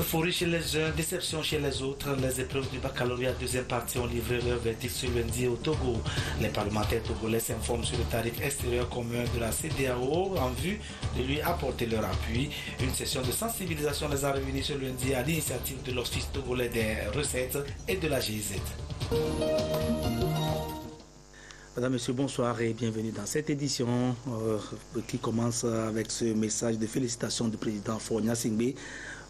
Euphorie chez les uns, déception chez les autres. Les épreuves du baccalauréat deuxième partie ont livré leur verdict ce lundi au Togo. Les parlementaires togolais s'informent sur le tarif extérieur commun de la CEDEAO en vue de lui apporter leur appui. Une session de sensibilisation les a réunis ce lundi à l'initiative de l'Office togolais des recettes et de la GIZ. Madame, Monsieur, bonsoir et bienvenue dans cette édition qui commence avec ce message de félicitations du président Faure Gnassingbé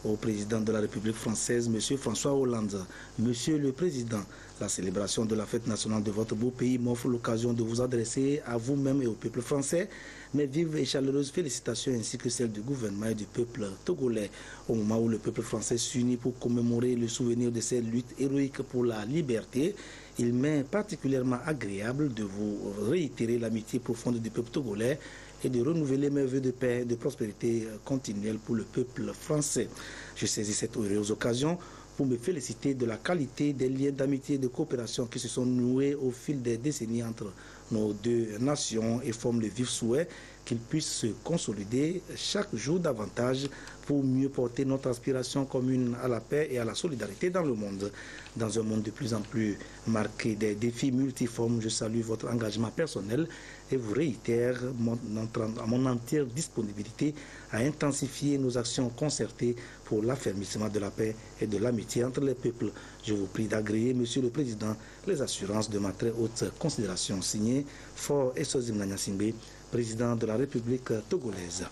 au président de la République française, Monsieur François Hollande. Monsieur le Président, la célébration de la fête nationale de votre beau pays m'offre l'occasion de vous adresser à vous-même et au peuple français mes vives et chaleureuses félicitations ainsi que celles du gouvernement et du peuple togolais au moment où le peuple français s'unit pour commémorer le souvenir de cette lutte héroïque pour la liberté. Il m'est particulièrement agréable de vous réitérer l'amitié profonde du peuple togolais et de renouveler mes vœux de paix et de prospérité continuelle pour le peuple français. Je saisis cette heureuse occasion pour me féliciter de la qualité des liens d'amitié et de coopération qui se sont noués au fil des décennies entre nos deux nations et forment le vif souhait qu'ils puissent se consolider chaque jour davantage pour mieux porter notre aspiration commune à la paix et à la solidarité dans le monde. Dans un monde de plus en plus marqué des défis multiformes, je salue votre engagement personnel et vous réitère mon entière disponibilité à intensifier nos actions concertées pour l'affermissement de la paix et de l'amitié entre les peuples. Je vous prie d'agréer, Monsieur le Président, les assurances de ma très haute considération. Signé Faure Esozimna Gnassingbé, président de la République togolaise.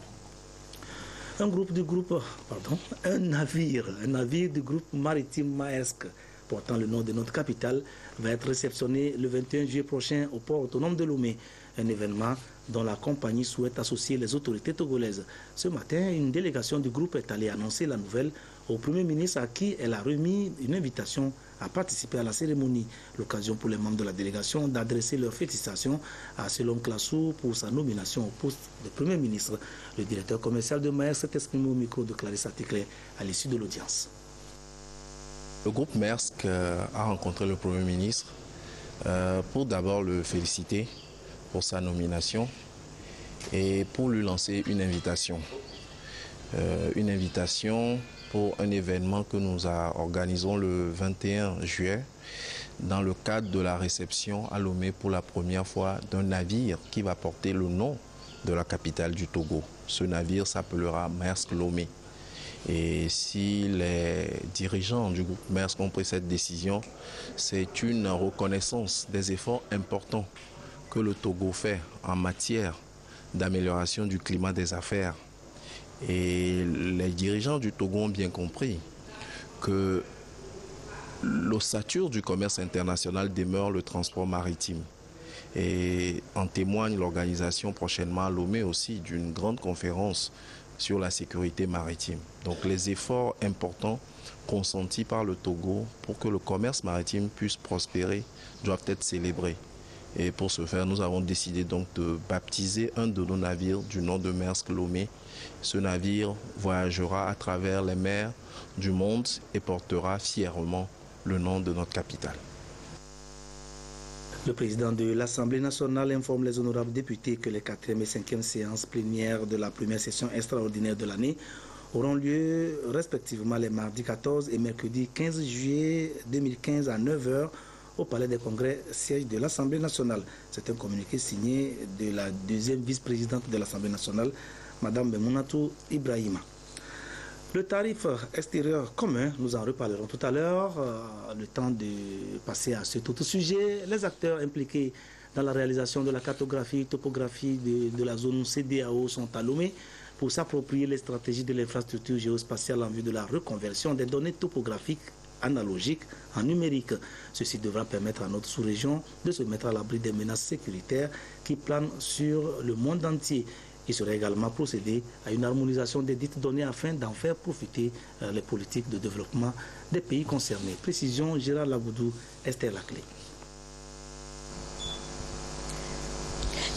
Un navire du groupe maritime Maersk portant le nom de notre capitale va être réceptionné le 21 juillet prochain au port autonome de Lomé, un événement dont la compagnie souhaite associer les autorités togolaises. Ce matin, une délégation du groupe est allée annoncer la nouvelle au Premier ministre à qui elle a remis une invitation à participer à la cérémonie. L'occasion pour les membres de la délégation d'adresser leurs félicitations à Selon Klassou pour sa nomination au poste de Premier ministre. Le directeur commercial de Maersk s'est exprimé au micro de Clarisse Atikle à l'issue de l'audience. Le groupe Maersk a rencontré le Premier ministre pour d'abord le féliciter pour sa nomination et pour lui lancer une invitation. Une invitation pour un événement que nous organisons le 21 juillet dans le cadre de la réception à Lomé pour la première fois d'un navire qui va porter le nom de la capitale du Togo. Ce navire s'appellera Maersk Lomé. Et si les dirigeants du groupe Maersk ont pris cette décision, c'est une reconnaissance des efforts importants que le Togo fait en matière d'amélioration du climat des affaires. Et les dirigeants du Togo ont bien compris que l'ossature du commerce international demeure le transport maritime. Et en témoigne l'organisation prochainement à Lomé aussi d'une grande conférence sur la sécurité maritime. Donc les efforts importants consentis par le Togo pour que le commerce maritime puisse prospérer doivent être célébrés. Et pour ce faire, nous avons décidé donc de baptiser un de nos navires du nom de Maersk Lomé. Ce navire voyagera à travers les mers du monde et portera fièrement le nom de notre capitale. Le président de l'Assemblée nationale informe les honorables députés que les 4e et 5e séances plénières de la première session extraordinaire de l'année auront lieu respectivement les mardis 14 et mercredi 15 juillet 2015 à 9h au Palais des Congrès, siège de l'Assemblée nationale. C'est un communiqué signé de la deuxième vice-présidente de l'Assemblée nationale, Mme Bemounatou Ibrahima. Le tarif extérieur commun, nous en reparlerons tout à l'heure. Le temps de passer à cet autre sujet. Les acteurs impliqués dans la réalisation de la cartographie, topographie de la zone CEDEAO sont à Lomé pour s'approprier les stratégies de l'infrastructure géospatiale en vue de la reconversion des données topographiques analogiques en numérique. Ceci devra permettre à notre sous-région de se mettre à l'abri des menaces sécuritaires qui planent sur le monde entier. Il serait également procédé à une harmonisation des dites données afin d'en faire profiter les politiques de développement des pays concernés. Précision, Gérard Laboudou, Esther Laclé.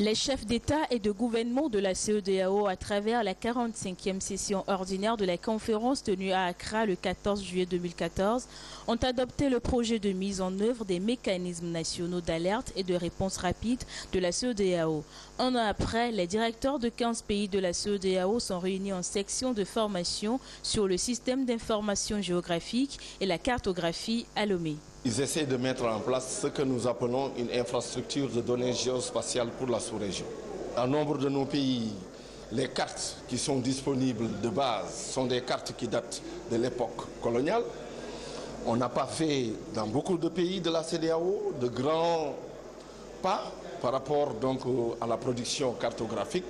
Les chefs d'État et de gouvernement de la CEDEAO, à travers la 45e session ordinaire de la conférence tenue à Accra le 14 juillet 2014, ont adopté le projet de mise en œuvre des mécanismes nationaux d'alerte et de réponse rapide de la CEDEAO. Un an après, les directeurs de 15 pays de la CEDEAO sont réunis en section de formation sur le système d'information géographique et la cartographie à Lomé. Ils essaient de mettre en place ce que nous appelons une infrastructure de données géospatiales pour la sous-région. Dans nombre de nos pays, les cartes qui sont disponibles de base sont des cartes qui datent de l'époque coloniale. On n'a pas fait, dans beaucoup de pays de la CEDEAO, de grands pas par rapport donc à la production cartographique.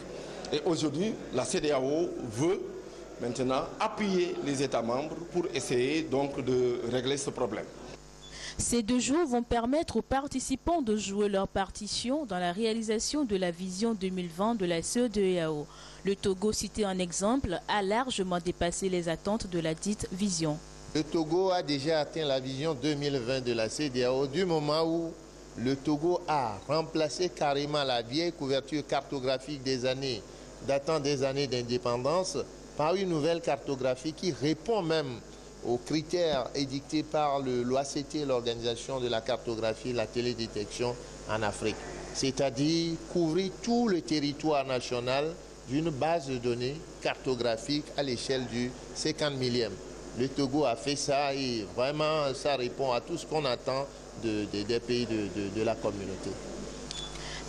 Et aujourd'hui, la CEDEAO veut maintenant appuyer les États membres pour essayer donc de régler ce problème. Ces 2 jours vont permettre aux participants de jouer leur partition dans la réalisation de la vision 2020 de la CEDEAO. Le Togo, cité en exemple, a largement dépassé les attentes de la dite vision. Le Togo a déjà atteint la vision 2020 de la CEDEAO du moment où le Togo a remplacé carrément la vieille couverture cartographique datant des années d'indépendance par une nouvelle cartographie qui répond même aux critères édictés par l'OACT, l'Organisation de la cartographie et la télédétection en Afrique. C'est-à-dire couvrir tout le territoire national d'une base de données cartographique à l'échelle du 50 millième. Le Togo a fait ça et vraiment ça répond à tout ce qu'on attend des pays de la communauté.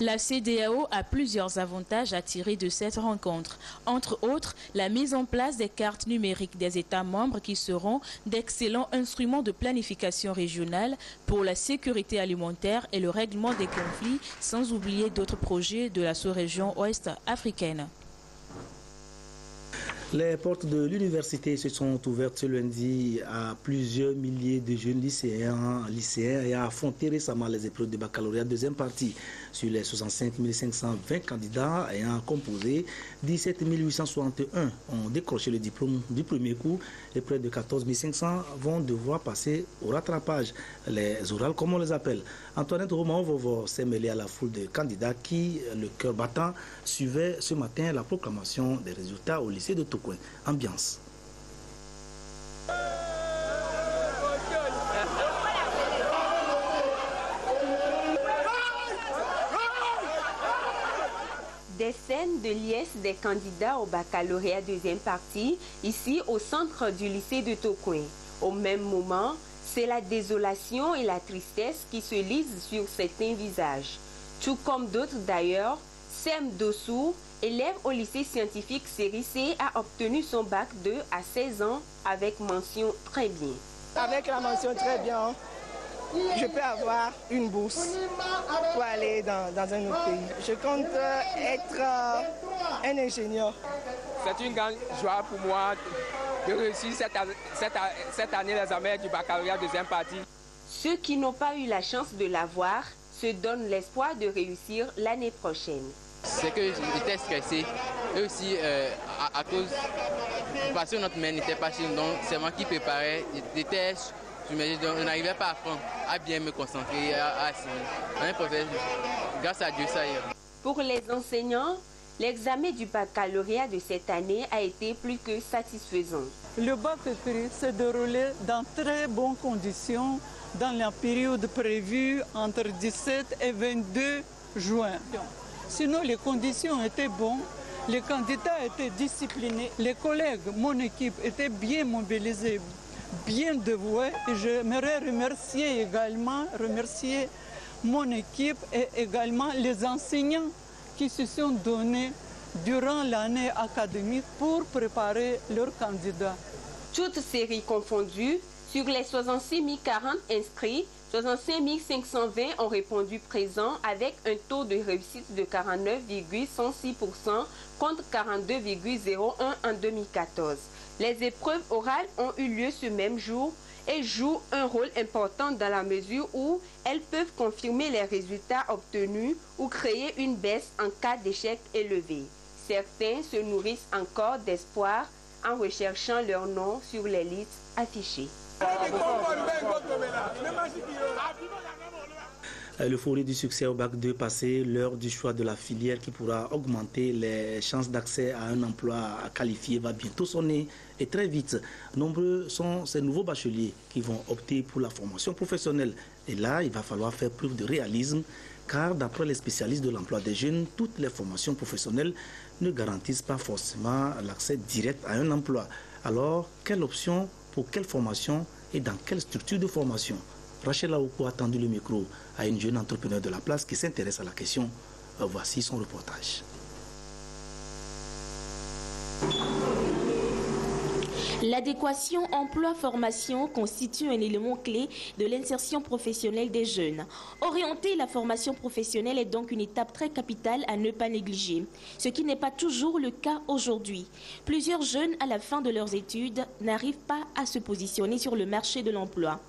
La CEDEAO a plusieurs avantages à tirer de cette rencontre. Entre autres, la mise en place des cartes numériques des États membres qui seront d'excellents instruments de planification régionale pour la sécurité alimentaire et le règlement des conflits, sans oublier d'autres projets de la sous-région ouest africaine. Les portes de l'université se sont ouvertes ce lundi à plusieurs milliers de jeunes lycéens et a affronté récemment les épreuves de baccalauréat deuxième partie. Sur les 65 520 candidats ayant composé, 17 861 ont décroché le diplôme du premier coup et près de 14 500 vont devoir passer au rattrapage, les orales comme on les appelle. Antoinette Roman-Vovo s'est mêlée à la foule de candidats qui, le cœur battant, suivaient ce matin la proclamation des résultats au lycée de Tokoin. Ambiance. Des scènes de liesse des candidats au baccalauréat deuxième partie, ici au centre du lycée de Tokoin. Au même moment, c'est la désolation et la tristesse qui se lisent sur certains visages. Tout comme d'autres d'ailleurs, Sem Dossou, élève au lycée scientifique série C, a obtenu son bac 2 à 16 ans avec mention très bien. Avec la mention très bien, je peux avoir une bourse pour aller dans un autre pays. Je compte être un ingénieur. C'est une grande joie pour moi de réussir cette année l'examen du baccalauréat deuxième partie. Ceux qui n'ont pas eu la chance de l'avoir se donnent l'espoir de réussir l'année prochaine. C'est que j'étais stressé et aussi à cause parce que notre mère n'était pas chez nous, donc c'est moi qui préparais des tests. Je n'arrivais pas à bien me concentrer, à grâce à Dieu, ça y est. Pour les enseignants, l'examen du baccalauréat de cette année a été plus que satisfaisant. Le bac s'est déroulé dans très bonnes conditions dans la période prévue entre 17 et 22 juin. Sinon, les conditions étaient bonnes, les candidats étaient disciplinés, les collègues, mon équipe était bien mobilisée, bien dévouée. Et j'aimerais remercier mon équipe et également les enseignants qui se sont donnés durant l'année académique pour préparer leurs candidats. Toutes séries confondues, sur les 66 040 inscrits, 65 520 ont répondu présent avec un taux de réussite de 49,106% contre 42,01 en 2014. Les épreuves orales ont eu lieu ce même jour et jouent un rôle important dans la mesure où elles peuvent confirmer les résultats obtenus ou créer une baisse en cas d'échec élevé. Certains se nourrissent encore d'espoir en recherchant leur nom sur les listes affichées. L'euphorie du succès au bac 2 passé, l'heure du choix de la filière qui pourra augmenter les chances d'accès à un emploi qualifié va bientôt sonner et très vite. Nombreux sont ces nouveaux bacheliers qui vont opter pour la formation professionnelle. Et là, il va falloir faire preuve de réalisme car d'après les spécialistes de l'emploi des jeunes, toutes les formations professionnelles ne garantissent pas forcément l'accès direct à un emploi. Alors, quelle option pour quelle formation et dans quelle structure de formation? Rachel Aoukou a tendu le micro à une jeune entrepreneur de la place qui s'intéresse à la question. Voici son reportage. L'adéquation emploi-formation constitue un élément clé de l'insertion professionnelle des jeunes. Orienter la formation professionnelle est donc une étape très capitale à ne pas négliger, ce qui n'est pas toujours le cas aujourd'hui. Plusieurs jeunes, à la fin de leurs études, n'arrivent pas à se positionner sur le marché de l'emploi.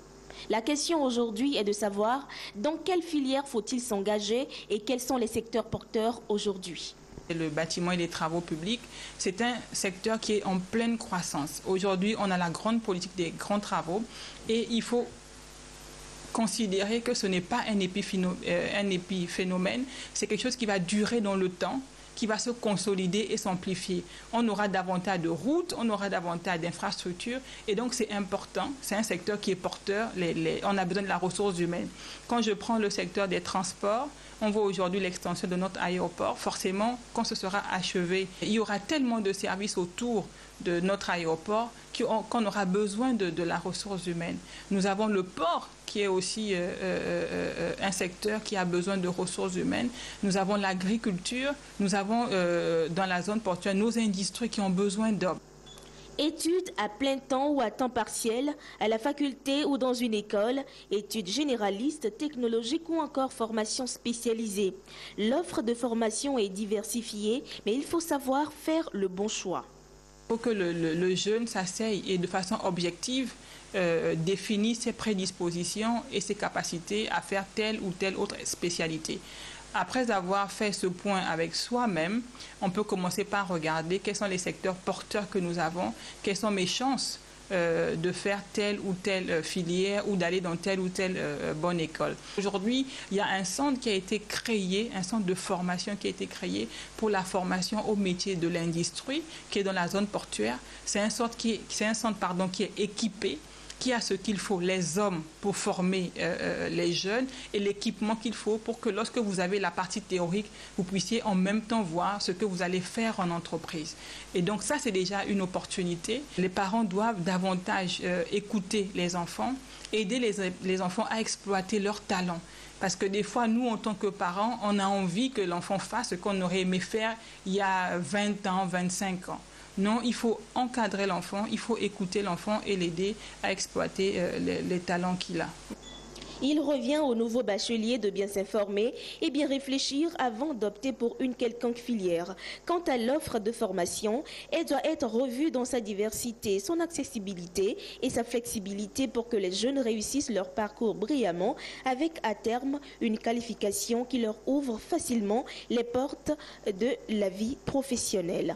La question aujourd'hui est de savoir dans quelle filière faut-il s'engager et quels sont les secteurs porteurs aujourd'hui. Le bâtiment et les travaux publics, c'est un secteur qui est en pleine croissance. Aujourd'hui, on a la grande politique des grands travaux et il faut considérer que ce n'est pas un épiphénomène, c'est quelque chose qui va durer dans le temps, qui va se consolider et s'amplifier. On aura davantage de routes, on aura davantage d'infrastructures et donc c'est important, c'est un secteur qui est porteur, on a besoin de la ressource humaine. Quand je prends le secteur des transports, on voit aujourd'hui l'extension de notre aéroport. Forcément, quand ce sera achevé, il y aura tellement de services autour de notre aéroport qu'on aura besoin de la ressource humaine. Nous avons le port qui est aussi un secteur qui a besoin de ressources humaines. Nous avons l'agriculture, nous avons dans la zone portuaire nos industries qui ont besoin d'hommes. Études à plein temps ou à temps partiel, à la faculté ou dans une école, études généralistes, technologiques ou encore formation spécialisée. L'offre de formation est diversifiée, mais il faut savoir faire le bon choix. Il faut que le jeune s'asseye et de façon objective définisse ses prédispositions et ses capacités à faire telle ou telle autre spécialité. Après avoir fait ce point avec soi-même, on peut commencer par regarder quels sont les secteurs porteurs que nous avons, quelles sont mes chances de faire telle ou telle filière ou d'aller dans telle ou telle bonne école. Aujourd'hui, il y a un centre qui a été créé, un centre de formation qui a été créé pour la formation au métier de l'industrie qui est dans la zone portuaire. C'est un centre qui est équipé, qui a ce qu'il faut, les hommes pour former les jeunes et l'équipement qu'il faut pour que lorsque vous avez la partie théorique, vous puissiez en même temps voir ce que vous allez faire en entreprise. Et donc ça, c'est déjà une opportunité. Les parents doivent davantage écouter les enfants, aider les enfants à exploiter leurs talents. Parce que des fois, nous, en tant que parents, on a envie que l'enfant fasse ce qu'on aurait aimé faire il y a 20 ans, 25 ans. Non, il faut encadrer l'enfant, il faut écouter l'enfant et l'aider à exploiter les talents qu'il a. Il revient aux nouveaux bacheliers de bien s'informer et bien réfléchir avant d'opter pour une quelconque filière. Quant à l'offre de formation, elle doit être revue dans sa diversité, son accessibilité et sa flexibilité pour que les jeunes réussissent leur parcours brillamment avec à terme une qualification qui leur ouvre facilement les portes de la vie professionnelle.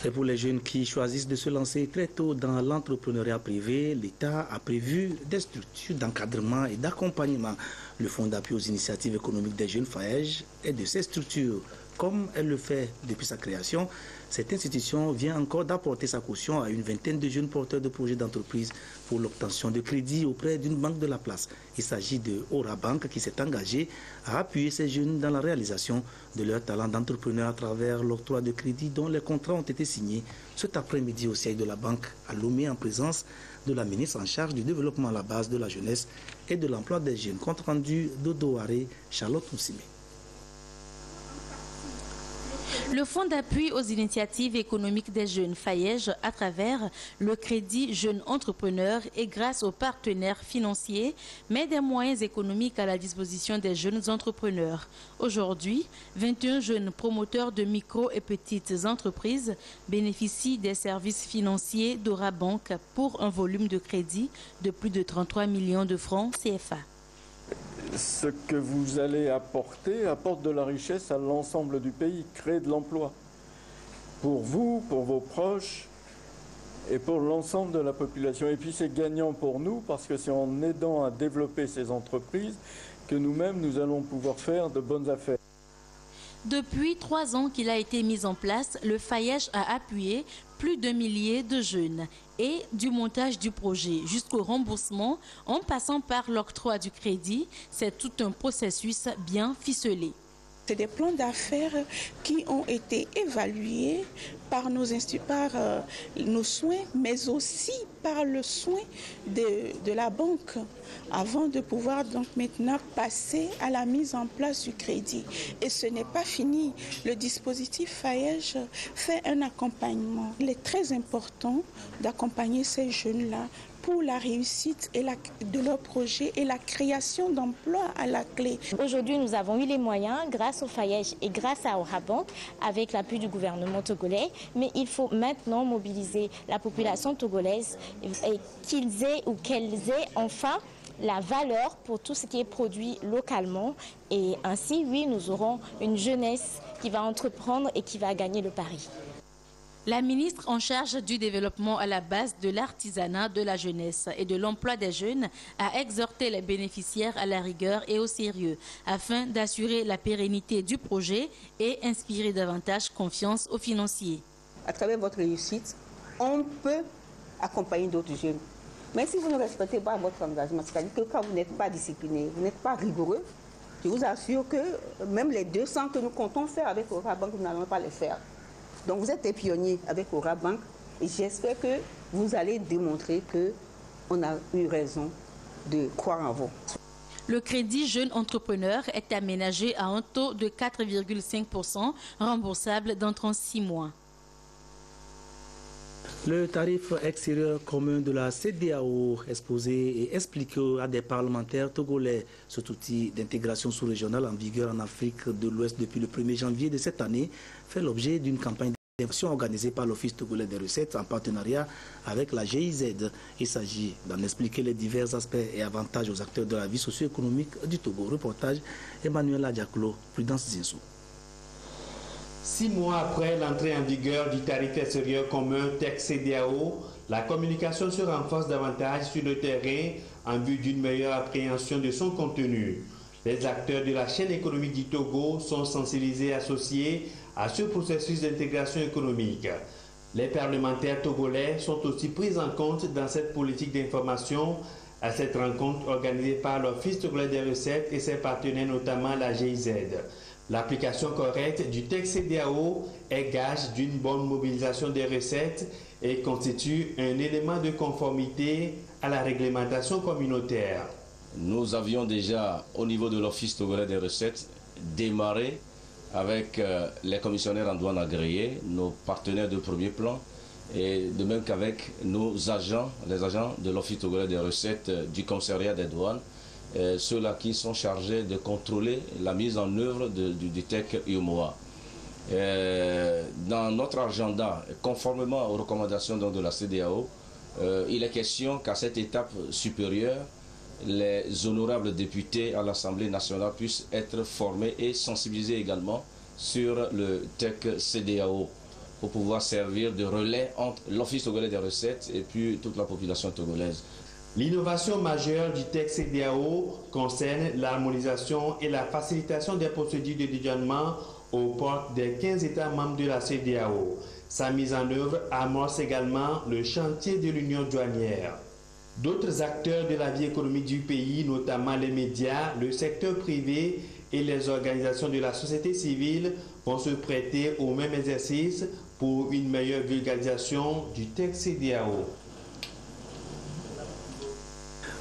Et pour les jeunes qui choisissent de se lancer très tôt dans l'entrepreneuriat privé, l'État a prévu des structures d'encadrement et d'accompagnement. Le Fonds d'appui aux initiatives économiques des jeunes FAEJ est de ces structures. Comme elle le fait depuis sa création, cette institution vient encore d'apporter sa caution à une vingtaine de jeunes porteurs de projets d'entreprise pour l'obtention de crédits auprès d'une banque de la place. Il s'agit de Aura Bank qui s'est engagée à appuyer ces jeunes dans la réalisation de leur talent d'entrepreneur à travers l'octroi de crédits dont les contrats ont été signés cet après-midi au siège de la banque à Lomé en présence de la ministre en charge du développement à la base de la jeunesse et de l'emploi des jeunes. Compte rendu d'Odoaré, Charlotte Moussime. Le Fonds d'appui aux initiatives économiques des jeunes FAEJ à travers le crédit Jeunes Entrepreneurs et grâce aux partenaires financiers met des moyens économiques à la disposition des jeunes entrepreneurs. Aujourd'hui, 21 jeunes promoteurs de micro et petites entreprises bénéficient des services financiers d'Aura Bank pour un volume de crédit de plus de 33 millions de francs CFA. Ce que vous allez apporter apporte de la richesse à l'ensemble du pays, crée de l'emploi. Pour vous, pour vos proches et pour l'ensemble de la population. Et puis c'est gagnant pour nous parce que c'est en aidant à développer ces entreprises que nous-mêmes nous allons pouvoir faire de bonnes affaires. Depuis 3 ans qu'il a été mis en place, le FAYEJ a appuyé plus de milliers de jeunes. Et du montage du projet jusqu'au remboursement, en passant par l'octroi du crédit, c'est tout un processus bien ficelé. C'est des plans d'affaires qui ont été évalués par nos soins, mais aussi par le soin de la banque, avant de pouvoir donc maintenant passer à la mise en place du crédit. Et ce n'est pas fini. Le dispositif FAYEJ fait un accompagnement. Il est très important d'accompagner ces jeunes-là pour la réussite de leur projet et la création d'emplois à la clé. Aujourd'hui, nous avons eu les moyens, grâce au FAYEJ et grâce à Orabank, avec l'appui du gouvernement togolais, mais il faut maintenant mobiliser la population togolaise et qu'ils aient ou qu'elles aient enfin la valeur pour tout ce qui est produit localement. Et ainsi, oui, nous aurons une jeunesse qui va entreprendre et qui va gagner le pari. La ministre en charge du développement à la base de l'artisanat, de la jeunesse et de l'emploi des jeunes a exhorté les bénéficiaires à la rigueur et au sérieux afin d'assurer la pérennité du projet et inspirer davantage confiance aux financiers. À travers votre réussite, on peut accompagner d'autres jeunes. Mais si vous ne respectez pas votre engagement, c'est-à-dire que quand vous n'êtes pas discipliné, vous n'êtes pas rigoureux, je vous assure que même les 200 que nous comptons faire avec Orabank, nous n'allons pas les faire. Donc vous êtes des pionniers avec Orabank et j'espère que vous allez démontrer qu'on a eu raison de croire en vous. Le crédit jeune entrepreneur est aménagé à un taux de 4,5% remboursable dans 36 mois. Le tarif extérieur commun de la CEDEAO exposé et expliqué à des parlementaires togolais. Cet outil d'intégration sous-régionale en vigueur en Afrique de l'Ouest depuis le 1er janvier de cette année fait l'objet d'une campagne d'information organisée par l'Office togolais des recettes en partenariat avec la GIZ. Il s'agit d'en expliquer les divers aspects et avantages aux acteurs de la vie socio-économique du Togo. Reportage Emmanuel Adjaklo, Prudence Zinsou. 6 mois après l'entrée en vigueur du tarif extérieur commun TEC-CEDEAO, la communication se renforce davantage sur le terrain en vue d'une meilleure appréhension de son contenu. Les acteurs de la chaîne économique du Togo sont sensibilisés et associés à ce processus d'intégration économique. Les parlementaires togolais sont aussi pris en compte dans cette politique d'information à cette rencontre organisée par l'Office togolais des recettes et ses partenaires, notamment la GIZ. L'application correcte du TEC-CEDEAO est gage d'une bonne mobilisation des recettes et constitue un élément de conformité à la réglementation communautaire. Nous avions déjà, au niveau de l'Office togolais des recettes, démarré avec les commissionnaires en douane agréés, nos partenaires de premier plan, et de même qu'avec nos agents, les agents de l'Office togolais des recettes du commissariat des douanes, ceux-là qui sont chargés de contrôler la mise en œuvre du TEC UMOA. Dans notre agenda, conformément aux recommandations de la CEDEAO, il est question qu'à cette étape supérieure, les honorables députés à l'Assemblée nationale puissent être formés et sensibilisés également sur le TEC-CEDEAO pour pouvoir servir de relais entre l'Office togolais des recettes et puis toute la population togolaise. L'innovation majeure du TEC-CEDEAO concerne l'harmonisation et la facilitation des procédures de dédouanement aux portes des 15 États membres de la CEDEAO. Sa mise en œuvre amorce également le chantier de l'union douanière. D'autres acteurs de la vie économique du pays, notamment les médias, le secteur privé et les organisations de la société civile, vont se prêter au même exercice pour une meilleure vulgarisation du TEC-CEDEAO.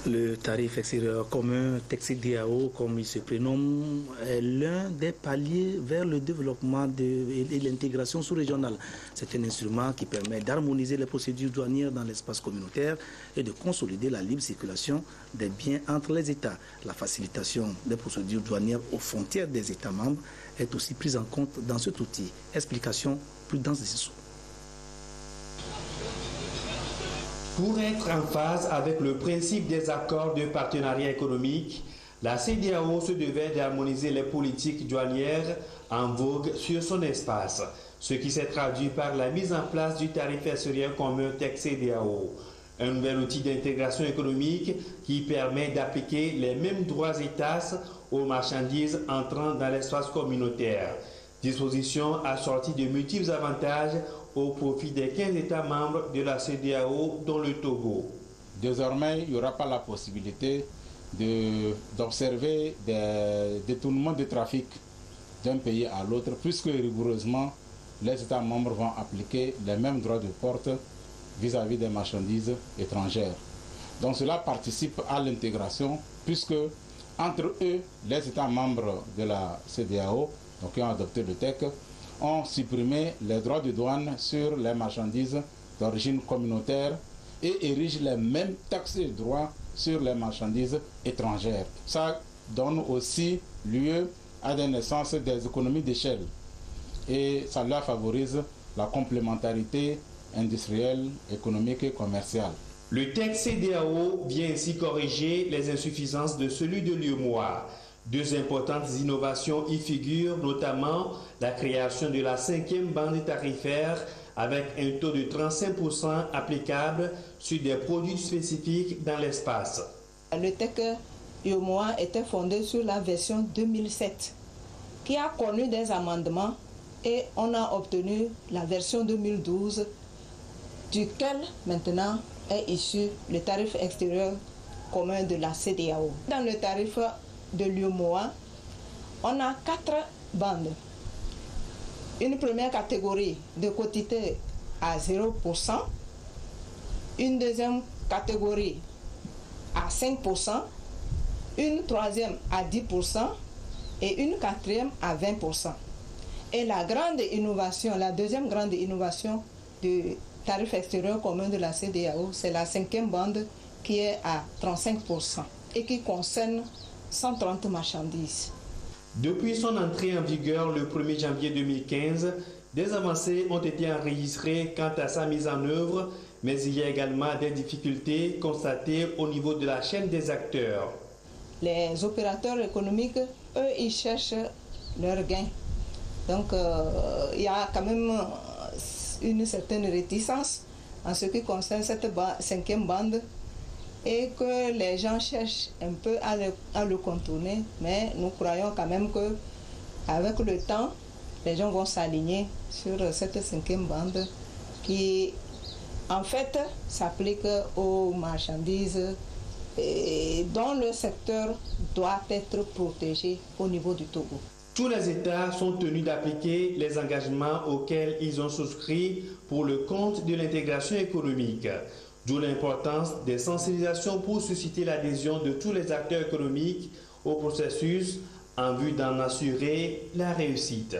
Le tarif extérieur commun TEC-CEDEAO, comme il se prénomme, est l'un des paliers vers le développement et l'intégration sous-régionale. C'est un instrument qui permet d'harmoniser les procédures douanières dans l'espace communautaire et de consolider la libre circulation des biens entre les États. La facilitation des procédures douanières aux frontières des États membres est aussi prise en compte dans cet outil. Explication, Prudence Zinsou. Pour être en phase avec le principe des accords de partenariat économique, la CEDEAO se devait d'harmoniser les politiques douanières en vogue sur son espace. ce qui s'est traduit par la mise en place du tarif extérieur commun TEC-CEDEAO, un nouvel outil d'intégration économique qui permet d'appliquer les mêmes droits et taxes aux marchandises entrant dans l'espace communautaire. Disposition assortie de multiples avantages au profit des 15 États membres de la CEDEAO, dont le Togo. Désormais, il n'y aura pas la possibilité d'observer des détournements de trafic d'un pays à l'autre, puisque rigoureusement, les États membres vont appliquer les mêmes droits de porte vis-à-vis des marchandises étrangères. Donc cela participe à l'intégration, puisque entre eux, les États membres de la CEDEAO, donc qui ont adopté le TEC, ont supprimé les droits de douane sur les marchandises d'origine communautaire et érigent les mêmes taxes et droits sur les marchandises étrangères. Ça donne aussi lieu à des naissances des économies d'échelle et ça leur favorise la complémentarité industrielle, économique et commerciale. Le TEC-CEDEAO vient ainsi corriger les insuffisances de celui de l'UEMOA. Deux importantes innovations y figurent, notamment la création de la 5e bande tarifaire avec un taux de 35% applicable sur des produits spécifiques dans l'espace. Le TEC UEMOA était fondé sur la version 2007 qui a connu des amendements et on a obtenu la version 2012 duquel maintenant est issu le tarif extérieur commun de la CEDEAO. Dans le tarif de l'UEMOA, on a 4 bandes. Une première catégorie de quotité à 0%, une deuxième catégorie à 5%, une troisième à 10% et une quatrième à 20%. Et la grande innovation, la deuxième grande innovation du tarif extérieur commun de la CEDEAO, c'est la 5e bande qui est à 35% et qui concerne 130 marchandises. Depuis son entrée en vigueur le 1er janvier 2015, des avancées ont été enregistrées quant à sa mise en œuvre, mais il y a également des difficultés constatées au niveau de la chaîne des acteurs. Les opérateurs économiques, eux, ils cherchent leur gain. Donc, il y a quand même une certaine réticence en ce qui concerne cette 5e bande et que les gens cherchent un peu à le contourner, mais nous croyons quand même qu'avec le temps, les gens vont s'aligner sur cette 5e bande qui, en fait, s'applique aux marchandises et dont le secteur doit être protégé au niveau du Togo. Tous les États sont tenus d'appliquer les engagements auxquels ils ont souscrit pour le compte de l'intégration économique. D'où l'importance des sensibilisations pour susciter l'adhésion de tous les acteurs économiques au processus en vue d'en assurer la réussite.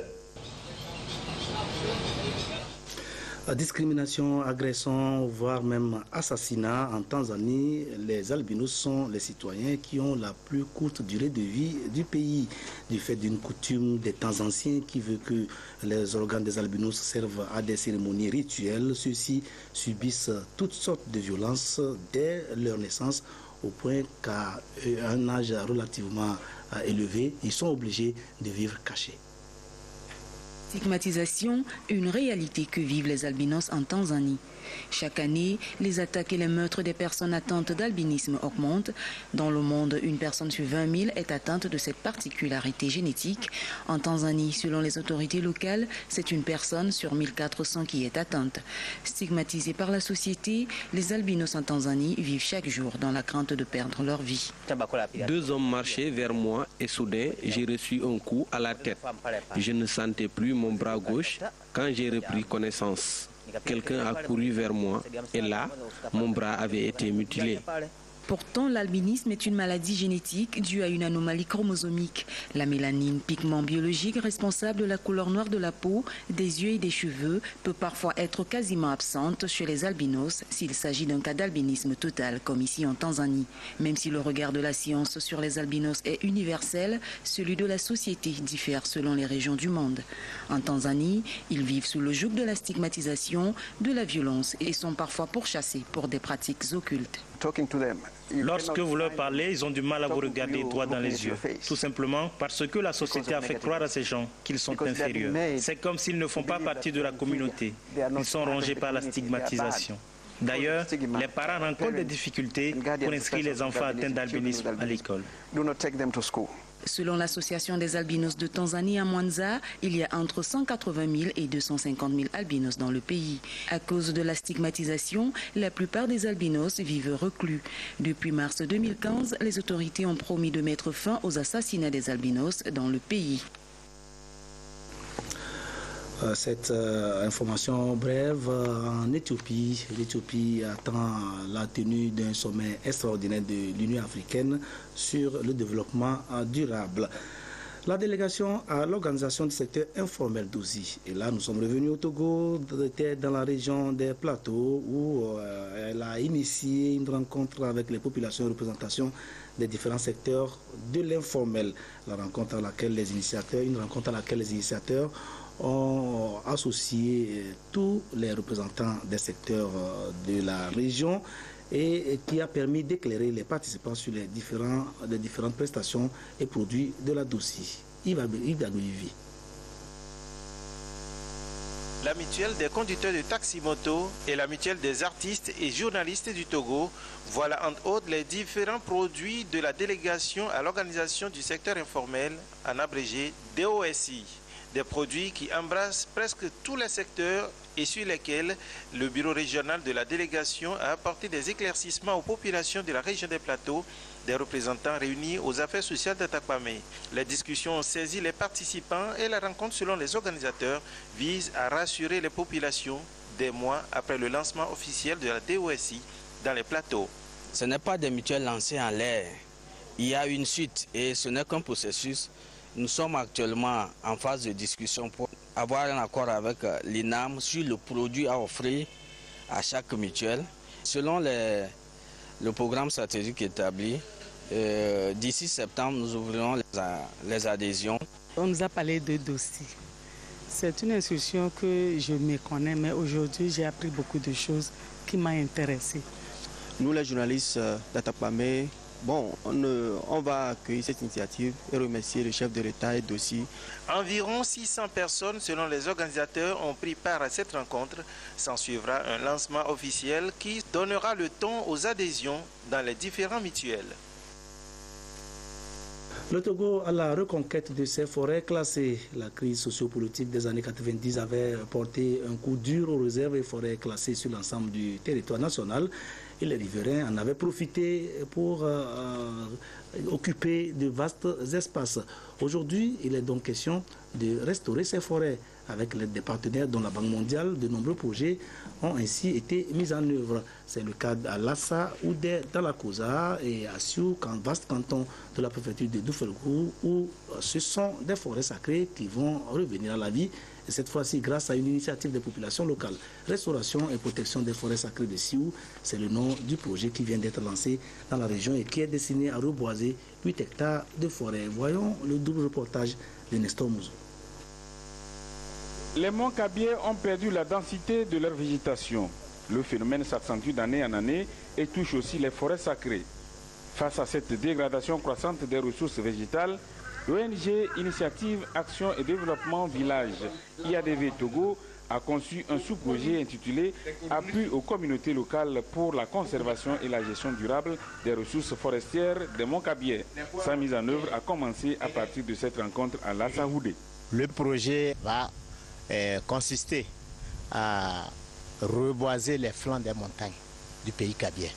Discrimination, agression, voire même assassinat en Tanzanie, les albinos sont les citoyens qui ont la plus courte durée de vie du pays, du fait d'une coutume des temps anciens qui veut que les organes des albinos servent à des cérémonies rituelles. Ceux-ci subissent toutes sortes de violences dès leur naissance, au point qu'à un âge relativement élevé, ils sont obligés de vivre cachés. Stigmatisation, une réalité que vivent les albinos en Tanzanie. Chaque année, les attaques et les meurtres des personnes atteintes d'albinisme augmentent. Dans le monde, une personne sur 20 000 est atteinte de cette particularité génétique. En Tanzanie, selon les autorités locales, c'est une personne sur 1400 qui est atteinte. Stigmatisés par la société, les albinos en Tanzanie vivent chaque jour dans la crainte de perdre leur vie. 2 hommes marchaient vers moi et soudain, j'ai reçu un coup à la tête. Je ne sentais plus mon bras gauche quand j'ai repris connaissance. Quelqu'un a couru vers moi et là, mon bras avait été mutilé. Pourtant, l'albinisme est une maladie génétique due à une anomalie chromosomique. La mélanine, pigment biologique responsable de la couleur noire de la peau, des yeux et des cheveux, peut parfois être quasiment absente chez les albinos s'il s'agit d'un cas d'albinisme total, comme ici en Tanzanie. Même si le regard de la science sur les albinos est universel, celui de la société diffère selon les régions du monde. En Tanzanie, ils vivent sous le joug de la stigmatisation, de la violence et sont parfois pourchassés pour des pratiques occultes. Lorsque vous leur parlez, ils ont du mal à vous regarder droit dans les yeux. Tout simplement parce que la société a fait croire à ces gens qu'ils sont inférieurs. C'est comme s'ils ne font pas partie de la communauté. Ils sont rongés par la stigmatisation. D'ailleurs, les parents rencontrent des difficultés pour inscrire les enfants atteints d'albinisme à l'école. Selon l'association des albinos de Tanzanie à Mwanza, il y a entre 180 000 et 250 000 albinos dans le pays. À cause de la stigmatisation, la plupart des albinos vivent reclus. Depuis mars 2015, les autorités ont promis de mettre fin aux assassinats des albinos dans le pays. Cette information brève, en Éthiopie, l'Éthiopie attend la tenue d'un sommet extraordinaire de l'Union africaine sur le développement durable. La délégation à l'organisation du secteur informel d'Ozi. Et là, nous sommes revenus au Togo, dans la région des Plateaux, où elle a initié une rencontre avec les populations et représentations des différents secteurs de l'informel. Une rencontre à laquelle les initiateurs ont associé tous les représentants des secteurs de la région et qui a permis d'éclairer les participants sur les différentes prestations et produits de la DOCI. La mutuelle des conducteurs de taxi-moto et la mutuelle des artistes et journalistes du Togo, voilà entre autres les différents produits de la délégation à l'organisation du secteur informel, en abrégé DOSI. Des produits qui embrassent presque tous les secteurs et sur lesquels le bureau régional de la délégation a apporté des éclaircissements aux populations de la région des Plateaux, des représentants réunis aux affaires sociales d'Atakwame. Les discussions ont saisi les participants et la rencontre, selon les organisateurs, vise à rassurer les populations des mois après le lancement officiel de la DOSI dans les Plateaux. Ce n'est pas des mutuelles lancées en l'air. Il y a une suite et ce n'est qu'un processus. Nous sommes actuellement en phase de discussion pour avoir un accord avec l'INAM sur le produit à offrir à chaque mutuelle. Selon le programme stratégique établi, d'ici septembre, nous ouvrirons les adhésions. On nous a parlé de dossiers. C'est une institution que je méconnais, mais aujourd'hui, j'ai appris beaucoup de choses qui m'ont intéressé. Nous, les journalistes d'Atakwame, on va accueillir cette initiative et remercier le chef de l'État et d'OSI. Environ 600 personnes, selon les organisateurs, ont pris part à cette rencontre. S'en suivra un lancement officiel qui donnera le ton aux adhésions dans les différents mutuelles. Le Togo à la reconquête de ses forêts classées. La crise sociopolitique des années 90 avait porté un coup dur aux réserves et forêts classées sur l'ensemble du territoire national. Et les riverains en avaient profité pour occuper de vastes espaces. Aujourd'hui, il est donc question de restaurer ces forêts. Avec l'aide des partenaires dont la Banque mondiale, de nombreux projets ont ainsi été mis en œuvre. C'est le cas à Lassa, Oudé, dans la Kosa et à Sioux, vaste canton de la préfecture de Doufelgou, où ce sont des forêts sacrées qui vont revenir à la vie. Et cette fois-ci, grâce à une initiative des populations locales. Restauration et protection des forêts sacrées de Sioux, c'est le nom du projet qui vient d'être lancé dans la région et qui est destiné à reboiser 8 hectares de forêt. Voyons le double reportage de Nestor Mouzo. Les monts Kabiais ont perdu la densité de leur végétation. Le phénomène s'accentue d'année en année et touche aussi les forêts sacrées. Face à cette dégradation croissante des ressources végétales, l'ONG Initiative Action et Développement Village IADV Togo a conçu un sous-projet intitulé « Appui aux communautés locales pour la conservation et la gestion durable des ressources forestières des monts Kabiais ». Sa mise en œuvre a commencé à partir de cette rencontre à Lassa Oudé. Le projet va consister à reboiser les flancs des montagnes du pays Kabiais,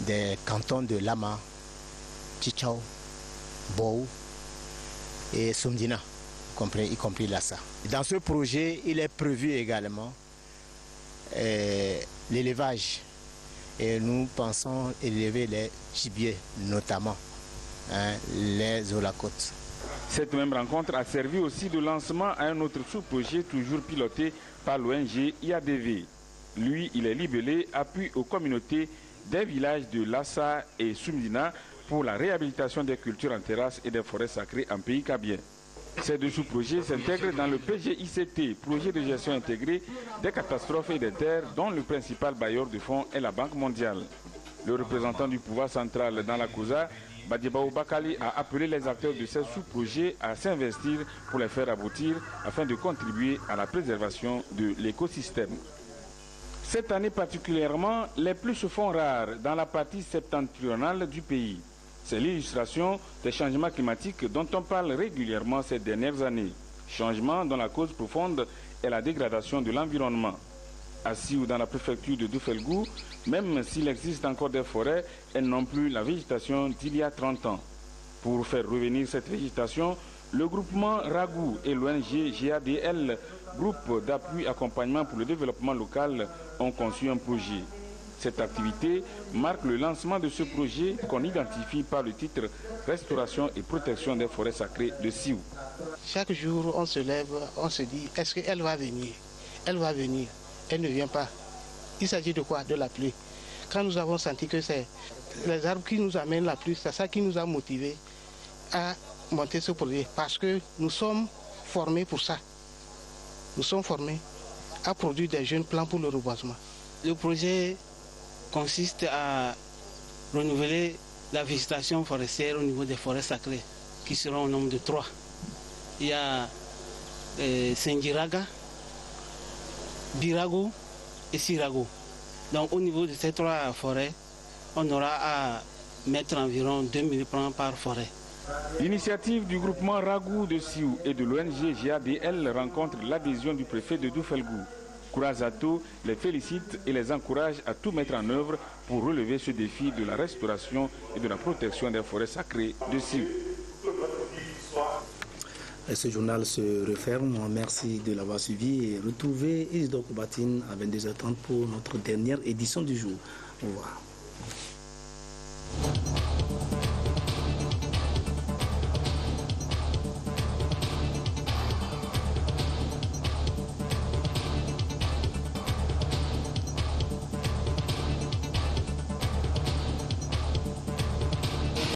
des cantons de Lama, Tchichao, Bou et Soumdina, y compris Lassa. Dans ce projet, il est prévu également l'élevage. Et nous pensons élever les gibiers, notamment les holacotes. Cette même rencontre a servi aussi de lancement à un autre sous-projet toujours piloté par l'ONG IADV. Lui, il est libellé Appui aux communautés des villages de Lassa et Soumdina pour la réhabilitation des cultures en terrasse et des forêts sacrées en pays Kabyais. Ces deux sous-projets s'intègrent dans le PGICT, projet de gestion intégrée des catastrophes et des terres, dont le principal bailleur de fonds est la Banque mondiale. Le représentant du pouvoir central dans la COSA, Badibaou Bakali, a appelé les acteurs de ces sous-projets à s'investir pour les faire aboutir afin de contribuer à la préservation de l'écosystème. Cette année particulièrement, les pluies se font rares dans la partie septentrionale du pays. C'est l'illustration des changements climatiques dont on parle régulièrement ces dernières années. Changements dont la cause profonde est la dégradation de l'environnement. À Siou, dans la préfecture de Doufelgou, même s'il existe encore des forêts, elles n'ont plus la végétation d'il y a 30 ans. Pour faire revenir cette végétation, le groupement Ragou et l'ONG GADL, groupe d'appui accompagnement pour le développement local, ont conçu un projet. Cette activité marque le lancement de ce projet qu'on identifie par le titre « Restauration et protection des forêts sacrées de Siou ». Chaque jour, on se lève, on se dit, est-ce qu'elle va venir? Elle va venir. Elle ne vient pas. Il s'agit de quoi? De la pluie. Quand nous avons senti que c'est les arbres qui nous amènent la pluie, c'est ça qui nous a motivés à monter ce projet. Parce que nous sommes formés pour ça. Nous sommes formés à produire des jeunes plants pour le reboisement. Le projet consiste à renouveler la végétation forestière au niveau des forêts sacrées, qui seront au nombre de 3. Il y a Sengiraga, Birago et Sirago. Donc au niveau de ces 3 forêts, on aura à mettre environ 2000 plants par forêt. L'initiative du groupement Ragou de Siou et de l'ONG GADL rencontre l'adhésion du préfet de Doufelgou. Kourazato les félicite et les encourage à tout mettre en œuvre pour relever ce défi de la restauration et de la protection des forêts sacrées de Siou. Et ce journal se referme. Merci de l'avoir suivi et retrouvez Isidore Koubatine à 22h30 pour notre dernière édition du jour. Au revoir.